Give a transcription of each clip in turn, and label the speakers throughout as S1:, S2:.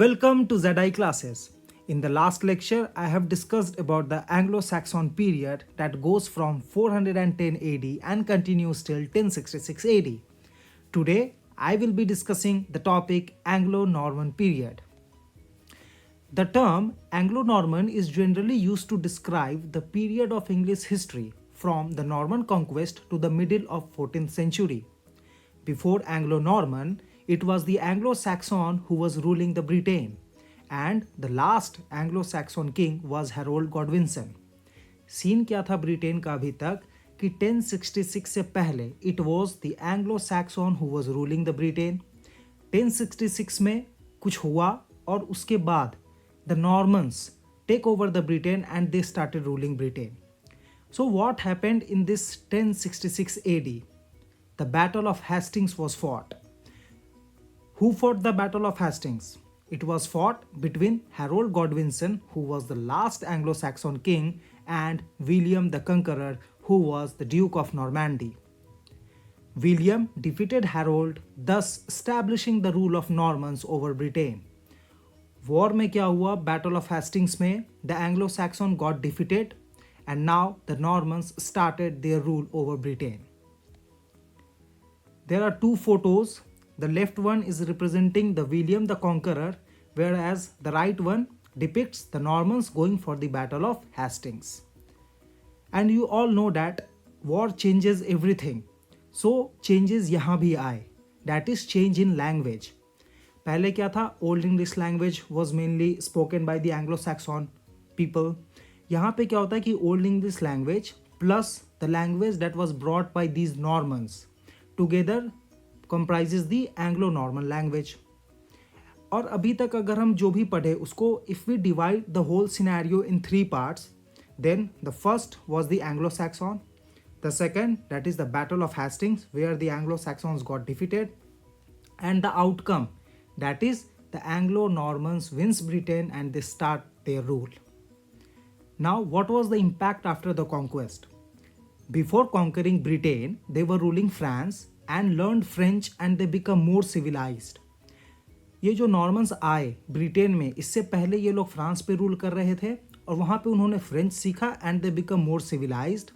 S1: Welcome to ZI classes. In the last lecture, I have discussed about the Anglo-Saxon period that goes from 410 AD and continues till 1066 AD. Today, I will be discussing the topic Anglo-Norman period. The term Anglo Norman is generally used to describe the period of English history from the Norman conquest to the middle of 14th century. Before Anglo Norman, it was the Anglo Saxon who was ruling the Britain, and the last Anglo Saxon king was Harold Godwinson. Scene क्या था Britain का अभी तक कि 1066 से पहले it was the Anglo Saxon who was ruling the Britain. 1066 में कुछ हुआ और उसके बाद the Normans take over the Britain and they started ruling Britain. So what happened in this 1066 AD? The Battle of Hastings was fought. Who fought the Battle of Hastings? It was fought between Harold Godwinson, who was the last Anglo-Saxon king, and William the Conqueror, who was the Duke of Normandy. William defeated Harold, thus establishing the rule of Normans over Britain. War में क्या हुआ? Battle of Hastings में the Anglo Saxon got defeated and now the Normans started their rule over Britain. There are two photos. The left one is representing the William the Conqueror, whereas the right one depicts the Normans going for the Battle of Hastings. And you all know that war changes everything. So changes यहाँ भी आए. That is change in language. पहले क्या था? Old English language was mainly spoken by the Anglo Saxon people. यहाँ पे क्या होता है कि old English language plus the language that was brought by these Normans together comprises the Anglo Norman language. और अभी तक अगर हम जो भी पढ़े उसको if we divide the whole scenario in 3 parts, then the first was the Anglo Saxon, the second that is the battle of Hastings where the Anglo Saxons got defeated, and the outcome, that is, the Anglo-Normans wins Britain and they start their rule. Now, what was the impact after the conquest? Before conquering Britain, they were ruling France and learned French and they become more civilized. ये जो Normans आए Britain में, इससे पहले ये लोग France पे rule कर रहे थे और वहाँ पे उन्होंने फ्रेंच सीखा and they become more civilised.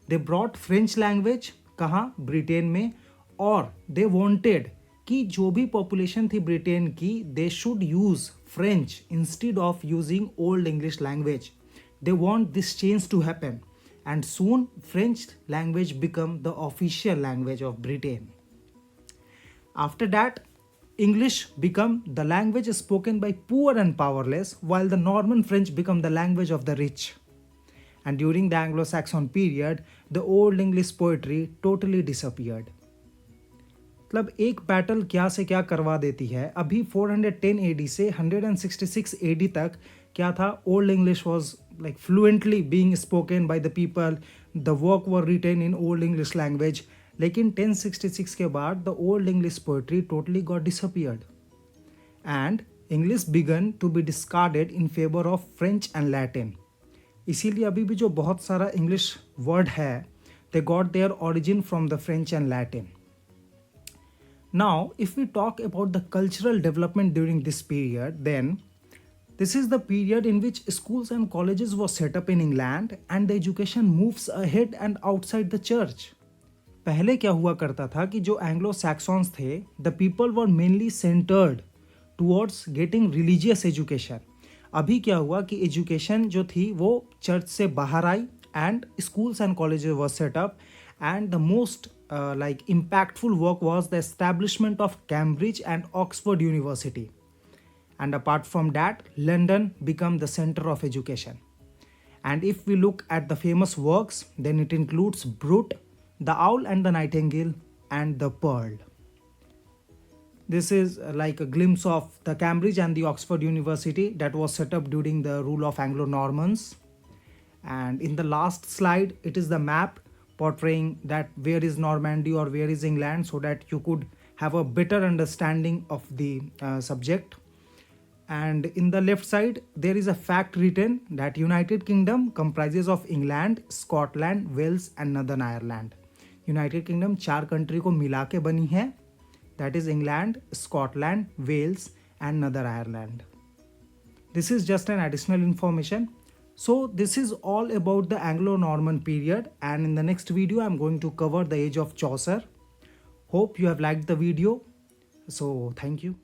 S1: They brought French language कहाँ? ब्रिटेन में. और दे वांटेड कि जो भी पॉपुलेशन थी ब्रिटेन की, they should use French instead of using old English language. They want this change to happen and soon French language become the official language of Britain. After that English become the language spoken by poor and powerless, while the Norman French become the language of the rich. And during the Anglo-Saxon period, the old English poetry totally disappeared. मतलब एक battle क्या से क्या करवा देती है. अभी 410 AD से 166 AD तक क्या था? Old English was like fluently being spoken by the people, the work were written in old English language. लेकिन 1066 के बाद the old English poetry totally got disappeared and English began to be discarded in favour of French and Latin. इसीलिए अभी भी जो बहुत सारा English word है, they got their origin from the French and Latin. Now, if we talk about the cultural development during this period, then this is the period in which schools and colleges were set up in England and the education moves ahead and outside the church. पहले क्या हुआ करता था कि जो Anglo Saxons थे, the people were mainly centered towards getting religious education. अभी क्या हुआ कि एजुकेशन जो थी वो चर्च से बाहर आई and schools and colleges were set up, and the most impactful work was the establishment of Cambridge and Oxford University. And apart from that, London became the center of education. And if we look at the famous works, then it includes Brute, The Owl and the Nightingale, and The Pearl. This is like a glimpse of the Cambridge and the Oxford University that was set up during the rule of Anglo-Normans. And in the last slide, it is the map portraying that where is Normandy or where is England, so that you could have a better understanding of the subject. And in the left side, there is a fact written that United Kingdom comprises of England, Scotland, Wales and Northern Ireland. United Kingdom 4 country को मिला के बनी है, that is England, Scotland, Wales and Northern Ireland. This is just an additional information. So this is all about the Anglo Norman period, and in the next video I'm going to cover the age of Chaucer. Hope you have liked the video. So thank you.